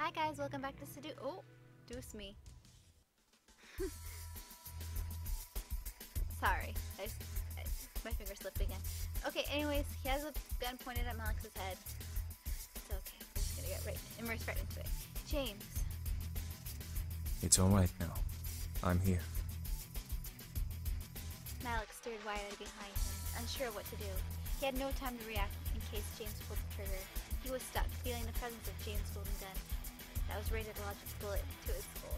Hi guys, welcome back to Seduce. Oh, Deuce me. Sorry, my finger slipped again. Okay, anyways, he has a gun pointed at Malex's head. It's okay, we're just gonna get immersed right into it. James. It's alright now. I'm here. Malex stared wide-eyed behind him, unsure of what to do. He had no time to react in case James pulled the trigger. He was stuck, feeling the presence of James' golden gun. That was rated a logic bullet to his skull.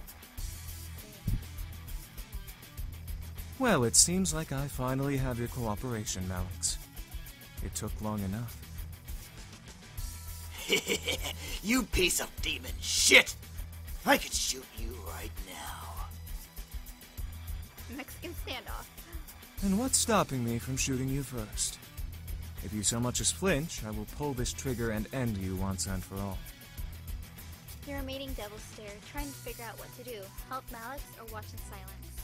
Well, it seems like I finally have your cooperation, Malex. It took long enough. You piece of demon shit! I could shoot you right now. Mexican standoff. And what's stopping me from shooting you first? If you so much as flinch, I will pull this trigger and end you once and for all. The remaining devils stared, trying to figure out what to do, help Malex or watch in silence.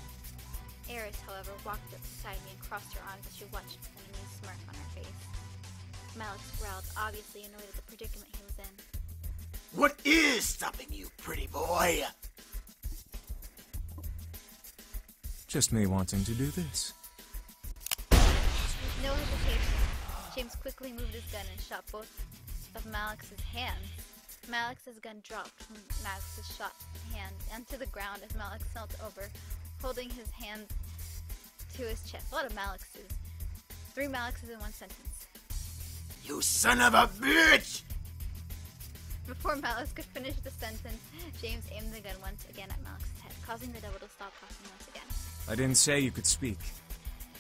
Eris, however, walked up beside me and crossed her arms as she watched with an amused smirk on her face. Malex growled, obviously annoyed at the predicament he was in. What is stopping you, pretty boy? Just me wanting to do this. With no hesitation, James quickly moved his gun and shot both of Malex's hands. Malex's gun dropped from Malex's shot hand onto the ground as Malex knelt over, holding his hand to his chest. A lot of Malexes. 3 Malexes in one sentence. You son of a bitch! Before Malex could finish the sentence, James aimed the gun once again at Malex's head, causing the devil to stop talking once again. I didn't say you could speak.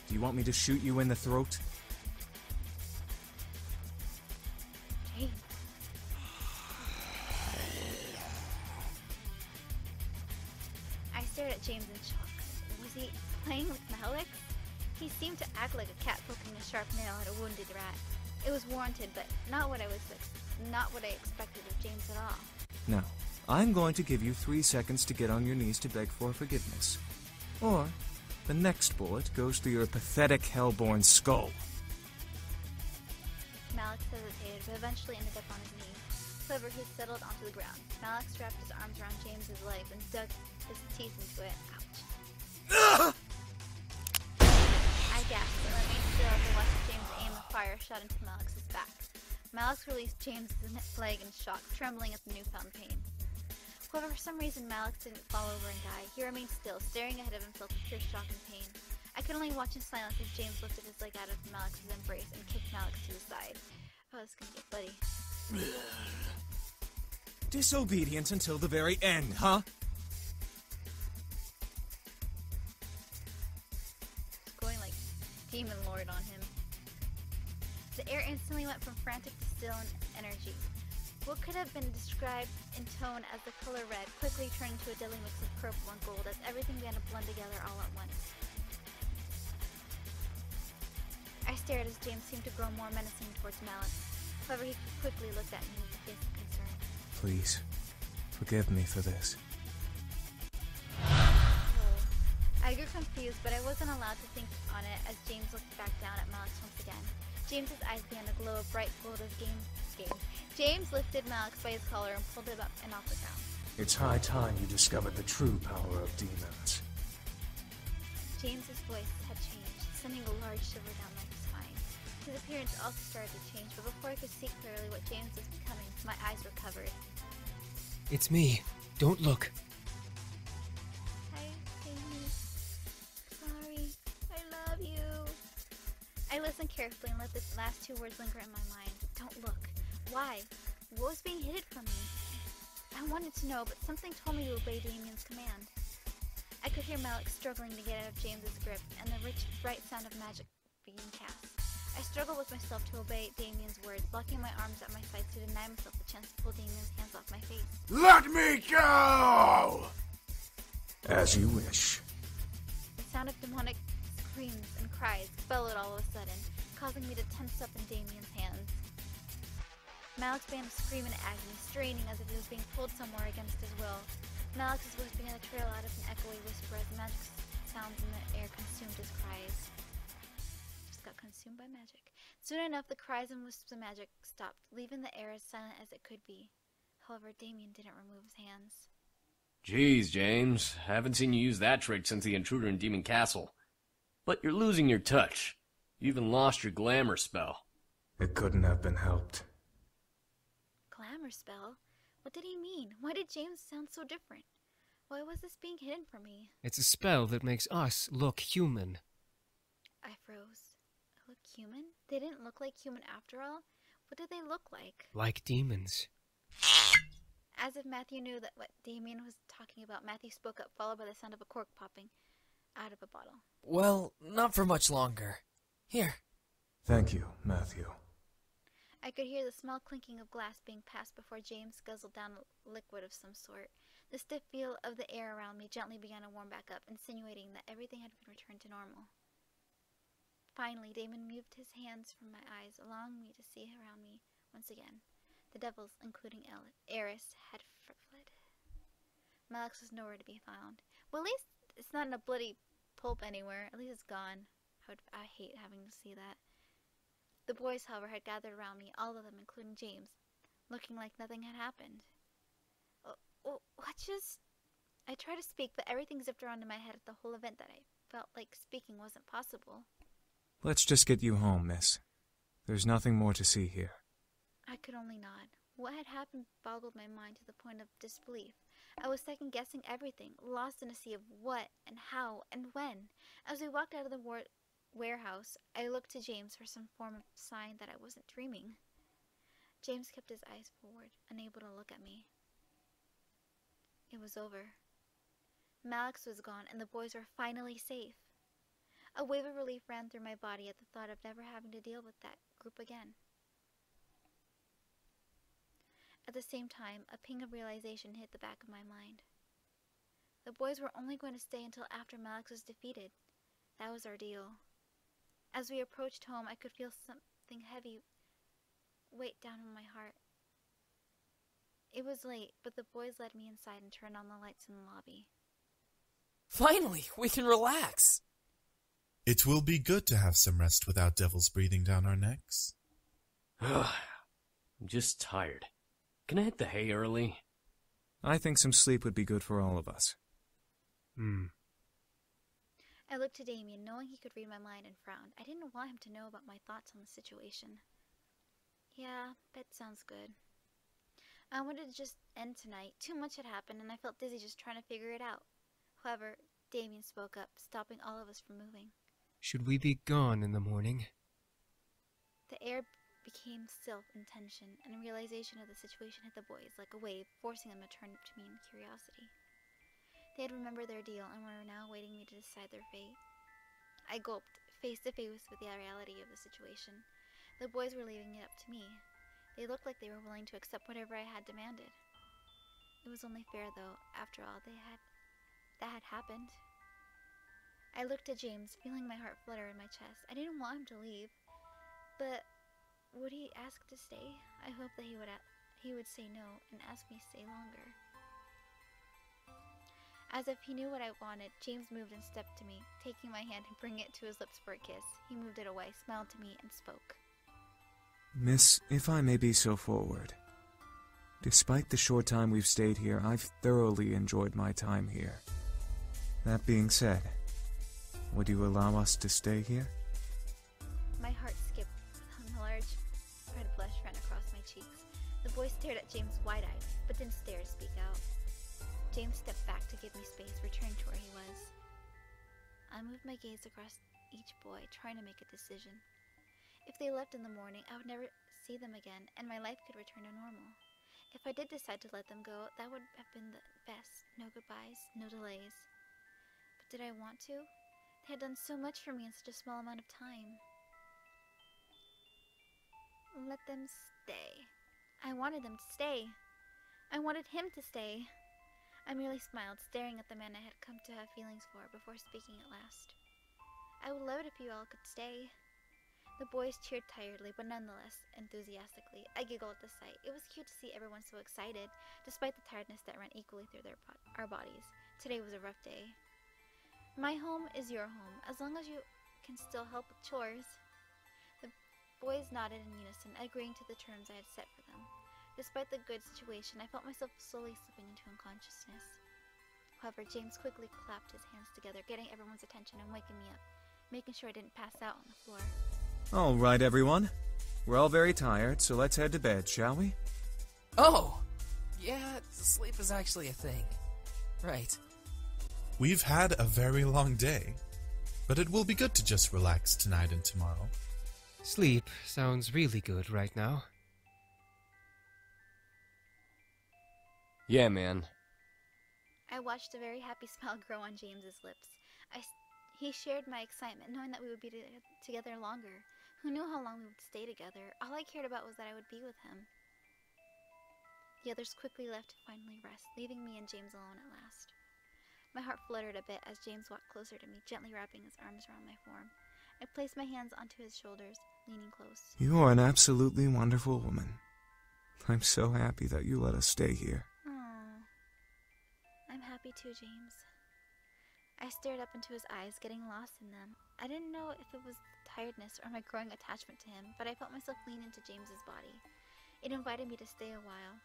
Do you want me to shoot you in the throat? James. I stared at James in shock. Was he playing with Malex? He seemed to act like a cat poking a sharp nail at a wounded rat. It was warranted, but not what I expected of James at all. Now, I'm going to give you 3 seconds to get on your knees to beg for forgiveness. Or, the next bullet goes through your pathetic hellborn skull. Malex hesitated, but eventually ended up on his knees. However, he settled onto the ground. Malex wrapped his arms around James's legs and dug his teeth into it. Ouch. I gasped and remained still as I watched James aim a fire shot into Malex's back. Malex released James's leg in shock, trembling at the newfound pain. However, for some reason, Malex didn't fall over and die. He remained still, staring ahead of himself in pure shock and pain. I could only watch in silence as James lifted his leg out of Malex's embrace and kicked Malex to the side. Oh, it's gonna get bloody. Disobedient until the very end, huh? Just going like Demon Lord on him. The air instantly went from frantic to still in energy. What could have been described in tone as the color red quickly turned into a deadly mix of purple and gold as everything began to blend together all at once. I stared as James seemed to grow more menacing towards Malex. However, he quickly looked at me with a face of concern. Please, forgive me for this. I grew confused, but I wasn't allowed to think on it as James looked back down at Malex once again. James's eyes began to glow a bright gold as James lifted Malex by his collar and pulled him up and off the ground. It's high time you discovered the true power of demons. James's voice had changed, sending a large shiver down my spine. His appearance also started to change, but before I could see clearly what James was becoming, my eyes were covered. It's me. Don't look. Hi, Jamie. Sorry. I love you. I listened carefully and let the last 2 words linger in my mind. Don't look. Why? What was being hidden from me? I wanted to know, but something told me to obey Damien's command. I could hear Malex struggling to get out of James's grip and the rich, bright sound of magic being cast. I struggled with myself to obey Damien's words, locking my arms at my sides to deny myself the chance to pull Damien's hands off my face. Let me go! As you wish. The sound of demonic screams and cries bellowed all of a sudden, causing me to tense up in Damien's hands. Malex began to scream in agony, straining as if he was being pulled somewhere against his will. Malex's voice began to trail out of an echoey whisper as the magic sounds in the air consumed his cries. Just got consumed by magic. Soon enough, the cries and wisps of magic stopped, leaving the air as silent as it could be. However, Damien didn't remove his hands. Jeez, James. Haven't seen you use that trick since the intruder in Demon Castle. But you're losing your touch. You even lost your glamour spell. It couldn't have been helped. Glamour spell? What did he mean? Why did James sound so different? Why was this being hidden from me? It's a spell that makes us look human. I froze. Look human? They didn't look like human after all? What did they look like? Like demons. As if Matthew knew that what Damien was talking about, Matthew spoke up, followed by the sound of a cork popping out of a bottle. Well, not for much longer. Here. Thank you, Matthew. I could hear the small clinking of glass being passed before James guzzled down a liquid of some sort. The stiff feel of the air around me gently began to warm back up, insinuating that everything had been returned to normal. Finally, Damon moved his hands from my eyes, allowing me to see around me once again. The devils, including Eris, had fled. Malix was nowhere to be found. Well, at least it's not in a bloody pulp anywhere. At least it's gone. I hate having to see that. The boys, however, had gathered around me, all of them, including James, looking like nothing had happened. What just... I tried to speak, but everything zipped around in my head at the whole event that I felt like speaking wasn't possible. Let's just get you home, miss. There's nothing more to see here. I could only nod. What had happened boggled my mind to the point of disbelief. I was second-guessing everything, lost in a sea of what, and how, and when. As we walked out of the warehouse, I looked to James for some form of sign that I wasn't dreaming. James kept his eyes forward, unable to look at me. It was over. Malix was gone, and the boys were finally safe. A wave of relief ran through my body at the thought of never having to deal with that group again. At the same time, a ping of realization hit the back of my mind. The boys were only going to stay until after Malix was defeated. That was our deal. As we approached home, I could feel something heavy weight down on my heart. It was late, but the boys led me inside and turned on the lights in the lobby. Finally, we can relax. It will be good to have some rest without devils breathing down our necks. I'm just tired. Can I hit the hay early? I think some sleep would be good for all of us. I looked to Damien, knowing he could read my mind, and frowned. I didn't want him to know about my thoughts on the situation. Yeah, bed sounds good. I wanted to just end tonight. Too much had happened, and I felt dizzy just trying to figure it out. However, Damien spoke up, stopping all of us from moving. Should we be gone in the morning? The air became still in tension, and a realization of the situation hit the boys like a wave, forcing them to turn to me in curiosity. They had remembered their deal and were now waiting me to decide their fate. I gulped, face to face with the reality of the situation. The boys were leaving it up to me. They looked like they were willing to accept whatever I had demanded. It was only fair, though. After all, that had happened. I looked at James, feeling my heart flutter in my chest. I didn't want him to leave, but would he ask to stay? I hoped that he would say no and ask me to stay longer. As if he knew what I wanted, James moved and stepped to me, taking my hand and bringing it to his lips for a kiss. He moved it away, smiled to me, and spoke. Miss, if I may be so forward. Despite the short time we've stayed here, I've thoroughly enjoyed my time here. That being said, would you allow us to stay here? My heart skipped, and a large red blush ran across my cheeks. The boy stared at James wide-eyed, but didn't stare to speak out. James stepped back to give me space, returning to where he was. I moved my gaze across each boy, trying to make a decision. If they left in the morning, I would never see them again, and my life could return to normal. If I did decide to let them go, that would have been the best. No goodbyes, no delays. But did I want to? They had done so much for me in such a small amount of time. Let them stay. I wanted them to stay. I wanted him to stay. I merely smiled, staring at the man I had come to have feelings for before speaking at last. I would love it if you all could stay. The boys cheered tiredly, but nonetheless enthusiastically. I giggled at the sight. It was cute to see everyone so excited, despite the tiredness that ran equally through our bodies. Today was a rough day. My home is your home, as long as you can still help with chores. The boys nodded in unison, agreeing to the terms I had set for them. Despite the good situation, I felt myself slowly slipping into unconsciousness. However, James quickly clapped his hands together, getting everyone's attention and waking me up, making sure I didn't pass out on the floor. All right, everyone. We're all very tired, so let's head to bed, shall we? Oh! Yeah, sleep is actually a thing. Right. We've had a very long day, but it will be good to just relax tonight and tomorrow. Sleep sounds really good right now. Yeah, man. I watched a very happy smile grow on James's lips. He shared my excitement, knowing that we would be together longer. Who knew how long we would stay together? All I cared about was that I would be with him. The others quickly left to finally rest, leaving me and James alone at last. My heart fluttered a bit as James walked closer to me, gently wrapping his arms around my form. I placed my hands onto his shoulders, leaning close. You are an absolutely wonderful woman. I'm so happy that you let us stay here. Aww. I'm happy too, James. I stared up into his eyes, getting lost in them. I didn't know if it was tiredness or my growing attachment to him, but I felt myself lean into James's body. It invited me to stay a while,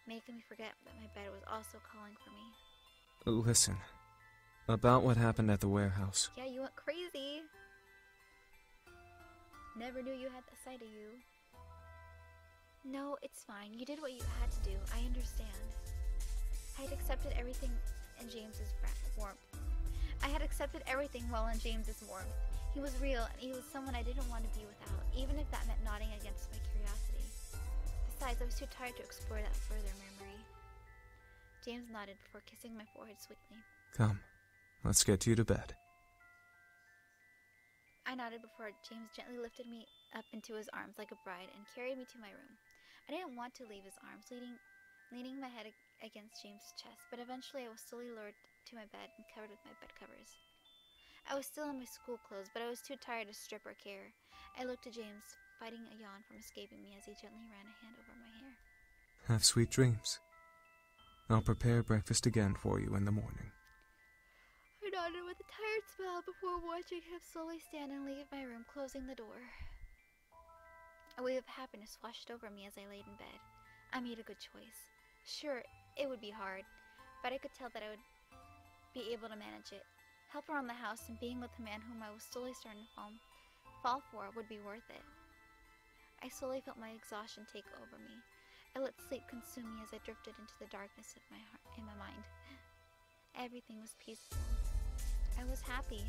making me forget that my bed was also calling for me. Listen, about what happened at the warehouse. Yeah, you went crazy. Never knew you had that side of you. No, it's fine. You did what you had to do. I understand. I had accepted everything in James's warmth. I had accepted everything while in James's warmth. He was real, and he was someone I didn't want to be without, even if that meant nodding against my curiosity. Besides, I was too tired to explore that further memory. James nodded before kissing my forehead sweetly. Come, let's get you to bed. I nodded before James gently lifted me up into his arms like a bride and carried me to my room. I didn't want to leave his arms, leaning my head against James's chest, but eventually I was slowly lured to my bed and covered with my bed covers. I was still in my school clothes, but I was too tired to strip or care. I looked at James, fighting a yawn from escaping me as he gently ran a hand over my hair. Have sweet dreams. I'll prepare breakfast again for you in the morning. I nodded with a tired smile before watching him slowly stand and leave my room, closing the door. A wave of happiness washed over me as I laid in bed. I made a good choice. Sure, it would be hard, but I could tell that I would be able to manage it. Help around the house and being with the man whom I was slowly starting to fall for would be worth it. I slowly felt my exhaustion take over me. I let sleep consume me as I drifted into the darkness of my heart, in my mind. Everything was peaceful. I was happy.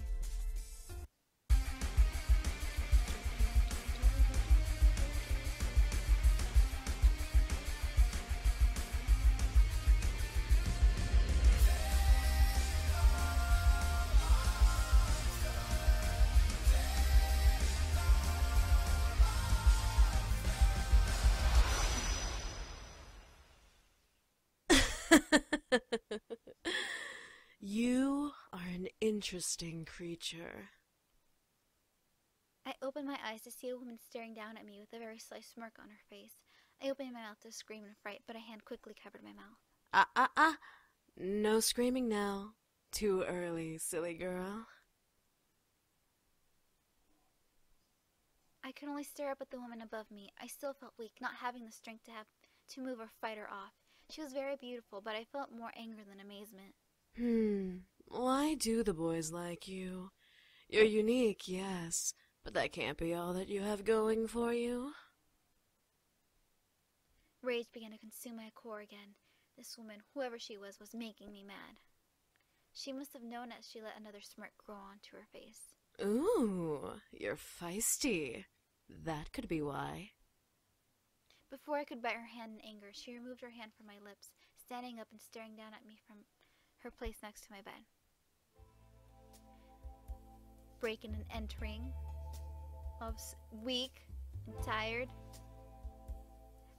You are an interesting creature. I opened my eyes to see a woman staring down at me with a very sly smirk on her face. I opened my mouth to scream in fright, but a hand quickly covered my mouth. No screaming now. Too early, silly girl. I could only stare up at the woman above me. I still felt weak, not having the strength to move or fight her off. She was very beautiful, but I felt more anger than amazement. Why do the boys like you? You're unique, yes, but that can't be all that you have going for you. Rage began to consume my core again. This woman, whoever she was making me mad. She must have known as she let another smirk grow onto her face. Ooh, you're feisty. That could be why. Before I could bite her hand in anger, she removed her hand from my lips, standing up and staring down at me from her place next to my bed. Breaking and entering. I was weak and tired.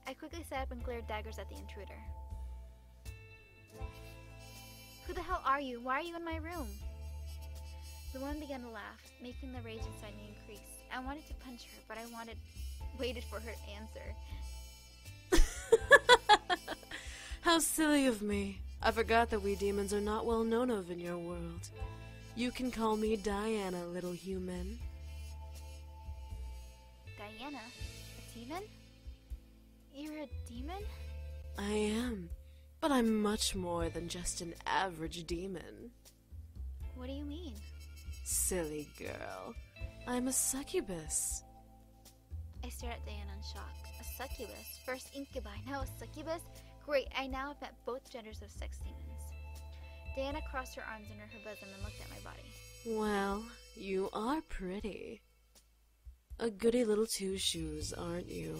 I quickly sat up and glared daggers at the intruder. Who the hell are you? Why are you in my room? The woman began to laugh, making the rage inside me increase. I wanted to punch her, but I waited for her to answer. How silly of me. I forgot that we demons are not well known of in your world. You can call me Diana, little human. Diana? A demon? You're a demon? I am. But I'm much more than just an average demon. What do you mean? Silly girl. I'm a succubus. I stared at Diana in shock. A succubus? First incubi, now a succubus? Great, I now have met both genders of sex demons. Diana crossed her arms under her bosom and looked at my body. Well, you are pretty. A goody little two-shoes, aren't you?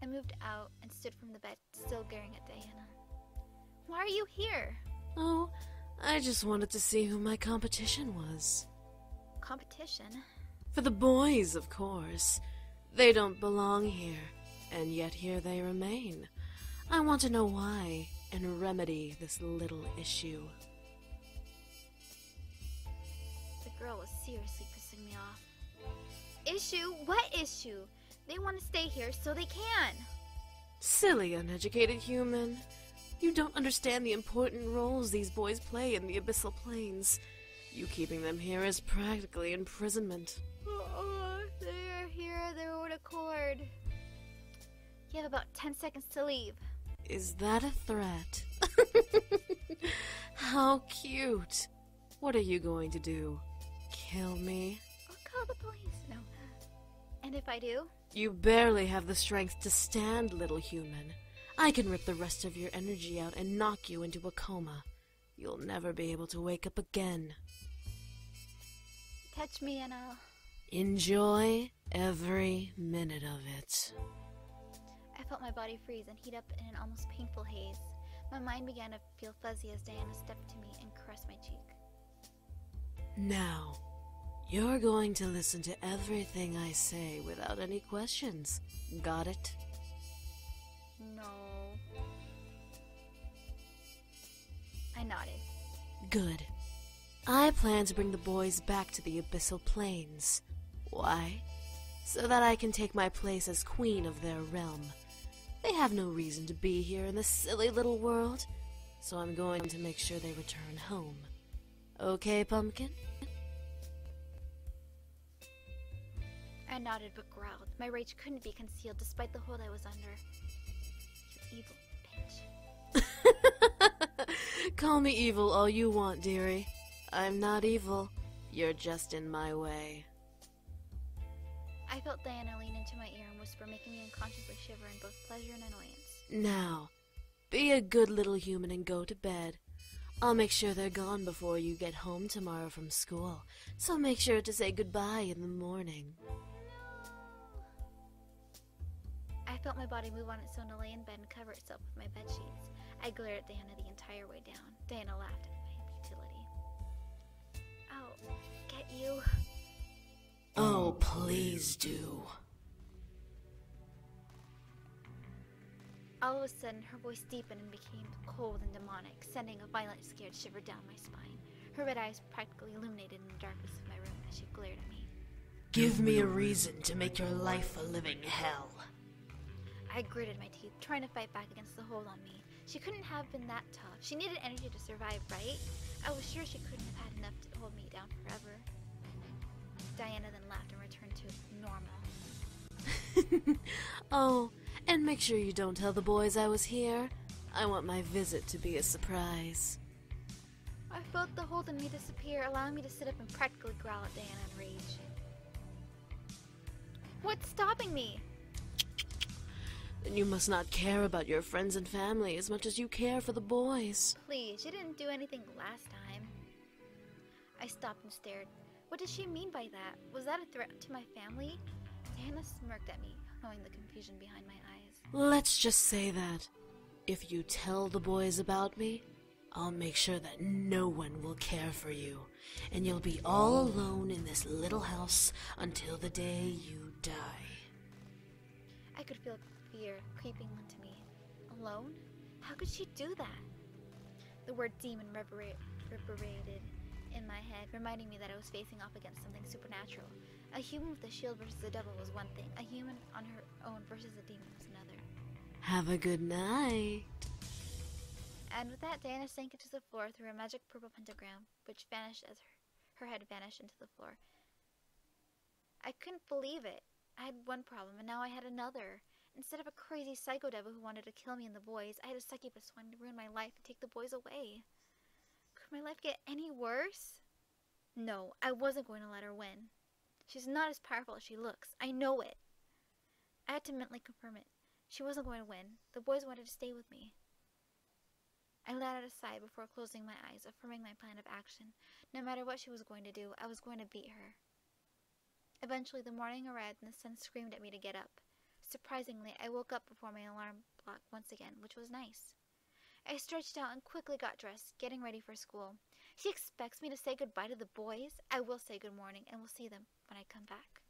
I moved out and stood from the bed, still glaring at Diana. Why are you here? Oh, I just wanted to see who my competition was. Competition? For the boys, of course. They don't belong here, and yet here they remain. I want to know why, and remedy this little issue. The girl was seriously pissing me off. Issue? What issue? They want to stay here, so they can. Silly, uneducated human. You don't understand the important roles these boys play in the abyssal planes. You keeping them here is practically imprisonment. They're here of their own accord. You have about 10 seconds to leave. Is that a threat? How cute. What are you going to do? Kill me? I'll call the police. No. And if I do? You barely have the strength to stand, little human. I can rip the rest of your energy out and knock you into a coma. You'll never be able to wake up again. Touch me and I'll... Enjoy every minute of it. I felt my body freeze and heat up in an almost painful haze. My mind began to feel fuzzy as Diana stepped to me and caressed my cheek. Now, you're going to listen to everything I say without any questions. Got it? No. I nodded. Good. I plan to bring the boys back to the abyssal planes. Why? So that I can take my place as queen of their realm. They have no reason to be here in this silly little world, so I'm going to make sure they return home. Okay, Pumpkin? I nodded but growled. My rage couldn't be concealed despite the hold I was under. You evil bitch. Call me evil all you want, dearie. I'm not evil. You're just in my way. I felt Diana lean into my ear and whisper, making me unconsciously shiver in both pleasure and annoyance. Now, be a good little human and go to bed. I'll make sure they're gone before you get home tomorrow from school, so make sure to say goodbye in the morning. I felt my body move on its own to lay in bed and cover itself with my bed sheets. I glared at Diana the entire way down. Diana laughed at my futility. I'll get you. Oh, please do. All of a sudden, her voice deepened and became cold and demonic, sending a violent, scared shiver down my spine. Her red eyes practically illuminated in the darkness of my room as she glared at me. Give me a reason to make your life a living hell. I gritted my teeth, trying to fight back against the hold on me. She couldn't have been that tough. She needed energy to survive, right? I was sure she couldn't have had enough to hold me down forever. Diana then laughed and returned to normal. Oh, and make sure you don't tell the boys I was here. I want my visit to be a surprise. I felt the hold on me disappear, allowing me to sit up and practically growl at Diana in rage. What's stopping me? Then you must not care about your friends and family as much as you care for the boys. Please, you didn't do anything last time. I stopped and stared. What did she mean by that? Was that a threat to my family? Diana smirked at me, knowing the confusion behind my eyes. Let's just say that if you tell the boys about me, I'll make sure that no one will care for you, and you'll be all alone in this little house until the day you die. I could feel fear creeping into me. Alone? How could she do that? The word demon reverberated in my head, reminding me that I was facing off against something supernatural. A human with a shield versus a devil was one thing. A human on her own versus a demon was another. Have a good night. And with that, Diana sank into the floor through a magic purple pentagram, which vanished as her head vanished into the floor. I couldn't believe it. I had one problem, and now I had another. Instead of a crazy psycho devil who wanted to kill me and the boys, I had a succubus wanting to ruin my life and take the boys away. Could my life get any worse? No, I wasn't going to let her win. She's not as powerful as she looks. I know it. I had to mentally confirm it. She wasn't going to win. The boys wanted to stay with me. I let it aside before closing my eyes, affirming my plan of action. No matter what she was going to do, I was going to beat her. Eventually, the morning arrived and the sun screamed at me to get up. Surprisingly, I woke up before my alarm clock once again, which was nice. I stretched out and quickly got dressed, getting ready for school. She expects me to say goodbye to the boys? I will say good morning, and we'll see them when I come back.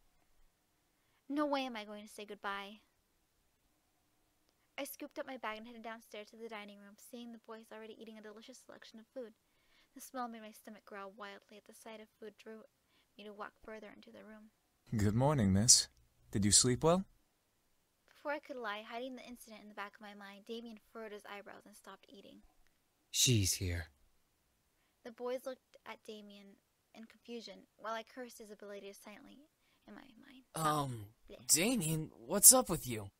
No way am I going to say goodbye. I scooped up my bag and headed downstairs to the dining room, seeing the boys already eating a delicious selection of food. The smell made my stomach growl wildly at the sight of food drew me to walk further into the room. Good morning, miss. Did you sleep well? Before I could lie, hiding the incident in the back of my mind, Damien furrowed his eyebrows and stopped eating. She's here. The boys looked at Damien in confusion, while I cursed his ability to silently in my mind. Damien, what's up with you?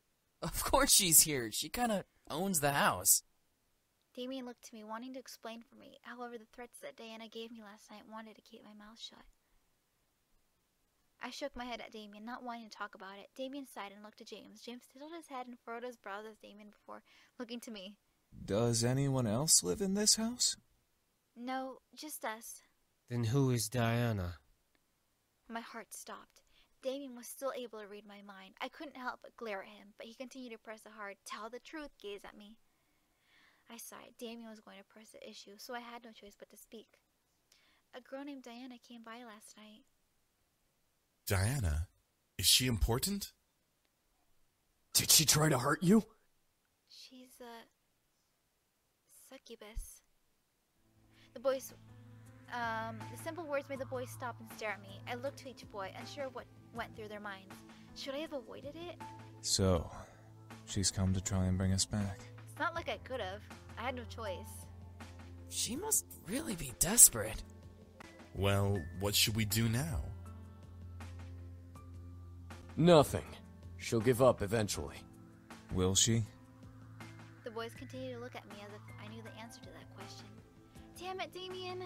Of course she's here. She kinda owns the house. Damien looked to me, wanting to explain for me. However, the threats that Diana gave me last night wanted to keep my mouth shut. I shook my head at Damien, not wanting to talk about it. Damien sighed and looked to James. James tilted his head and furrowed his brows as Damien before looking to me. Does anyone else live in this house? No, just us. Then who is Diana? My heart stopped. Damien was still able to read my mind. I couldn't help but glare at him, but he continued to press a hard, tell the truth gaze at me. I sighed. Damien was going to press the issue, so I had no choice but to speak. A girl named Diana came by last night. Diana? Is she important? Did she try to hurt you? She's a succubus. The simple words made the boys stop and stare at me. I looked to each boy, unsure of what went through their minds. Should I have avoided it? So, she's come to try and bring us back. It's not like I could have. I had no choice. She must really be desperate. Well, what should we do now? Nothing. She'll give up eventually. Will she? The boys continued to look at me as if I knew the answer to that question. Damn it, Damien!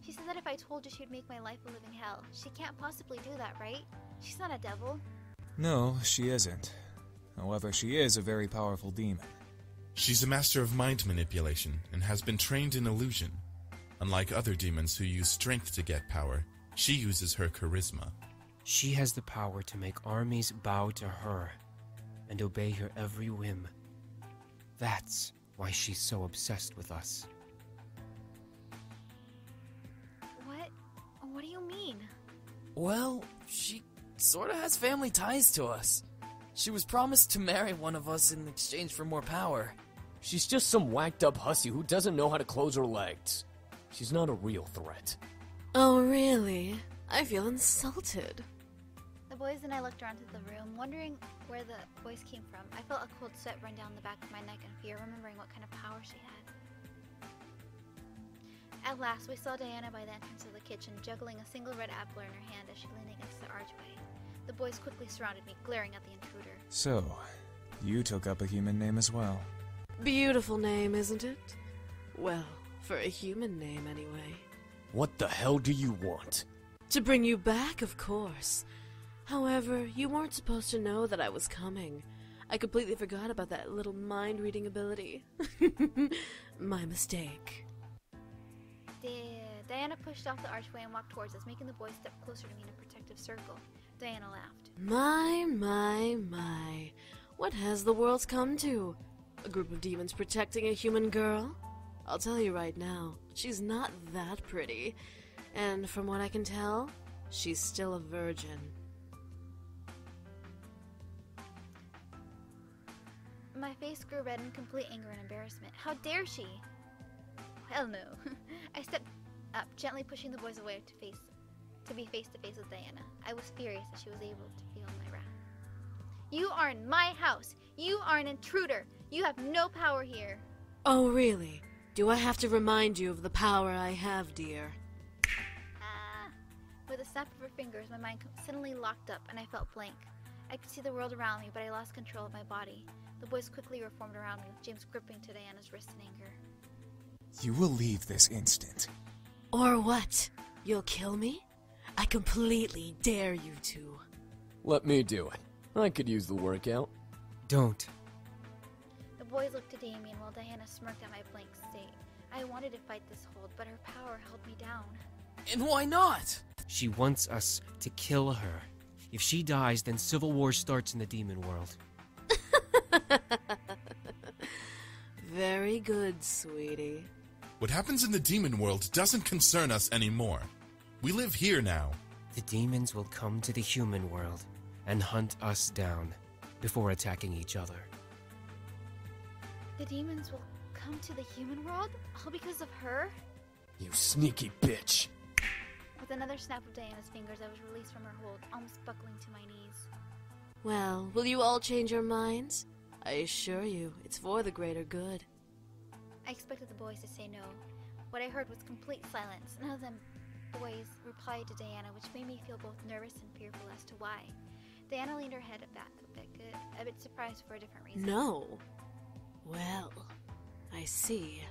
She said that if I told her she'd make my life a living hell. She can't possibly do that, right? She's not a devil. No, she isn't. However, she is a very powerful demon. She's a master of mind manipulation and has been trained in illusion. Unlike other demons who use strength to get power, she uses her charisma. She has the power to make armies bow to her and obey her every whim. That's why she's so obsessed with us. What do you mean? Well, she sorta has family ties to us. She was promised to marry one of us in exchange for more power. She's just some whacked up hussy who doesn't know how to close her legs. She's not a real threat. Oh, really? I feel insulted. The boys and I looked around to the room, wondering where the voice came from. I felt a cold sweat run down the back of my neck in fear, remembering what kind of power she had. At last, we saw Diana by the entrance of the kitchen, juggling a single red apple in her hand as she leaned against the archway. The boys quickly surrounded me, glaring at the intruder. So, you took up a human name as well. Beautiful name, isn't it? Well, for a human name, anyway. What the hell do you want? To bring you back, of course. However, you weren't supposed to know that I was coming. I completely forgot about that little mind-reading ability. My mistake. Diana pushed off the archway and walked towards us, making the boys step closer to me in a protective circle. Diana laughed. My. What has the world come to? A group of demons protecting a human girl? I'll tell you right now, she's not that pretty. And from what I can tell, she's still a virgin. My face grew red in complete anger and embarrassment. How dare she? Hell no. I stepped up, gently pushing the boys away to be face to face with Diana. I was furious that she was able to feel my wrath. You are in my house. You are an intruder. You have no power here. Oh, really? Do I have to remind you of the power I have, dear? With a snap of her fingers, my mind suddenly locked up and I felt blank. I could see the world around me, but I lost control of my body. The boys quickly reformed around me, with James gripping to Diana's wrist in anger. You will leave this instant. Or what? You'll kill me? I completely dare you to. Let me do it. I could use the workout. Don't. The boys looked at Damien while Diana smirked at my blank state. I wanted to fight this hold, but her power held me down. And why not? She wants us to kill her. If she dies, then civil war starts in the demon world. Very good, sweetie. What happens in the demon world doesn't concern us anymore. We live here now. The demons will come to the human world and hunt us down before attacking each other. The demons will come to the human world? All because of her? You sneaky bitch. With another snap of Diana's fingers, I was released from her hold, almost buckling to my knees. Well, will you all change your minds? I assure you, it's for the greater good. I expected the boys to say no. What I heard was complete silence. None of them boys replied to Diana, which made me feel both nervous and fearful as to why. Diana leaned her head back a bit surprised for a different reason. No. Well, I see.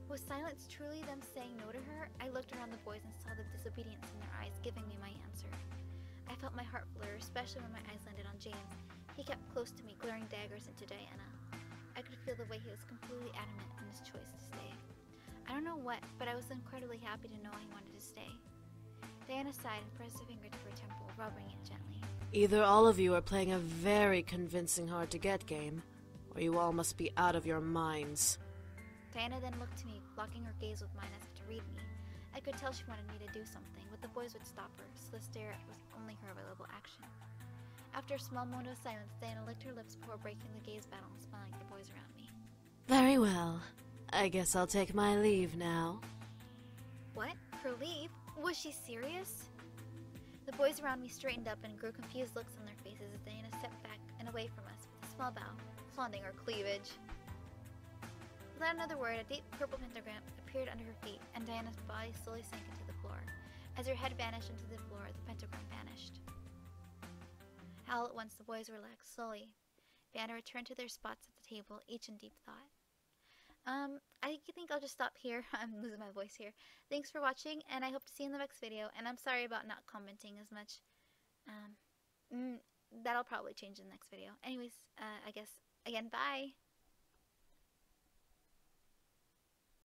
Was silence truly them saying no to her? I looked around the boys and saw the disobedience in their eyes, giving me my answer. I felt my heart flutter, especially when my eyes landed on James. He kept close to me, glaring daggers into Diana. I could feel the way he was completely adamant in his choice to stay. I don't know what, but I was incredibly happy to know he wanted to stay. Diana sighed and pressed a finger to her temple, rubbing it gently. Either all of you are playing a very convincing hard-to-get game, or you all must be out of your minds. Diana then looked to me, locking her gaze with mine as if to read me. I could tell she wanted me to do something, but the boys would stop her, so the stare was only her available action. After a small moment of silence, Diana licked her lips before breaking the gaze battle and smiling at the boys around me. Very well. I guess I'll take my leave now. What? Her leave? Was she serious? The boys around me straightened up and grew confused looks on their faces as Diana stepped back and away from us with a small bow, flaunting her cleavage. Without another word, a deep purple pentagram appeared under her feet, and Diana's body slowly sank into the floor. As her head vanished into the floor, the pentagram vanished. All at once, the boys relaxed slowly. Diana returned to their spots at the table, each in deep thought. I think I'll just stop here. I'm losing my voice here. Thanks for watching, and I hope to see you in the next video. And I'm sorry about not commenting as much. That'll probably change in the next video. Anyways, I guess, again, bye!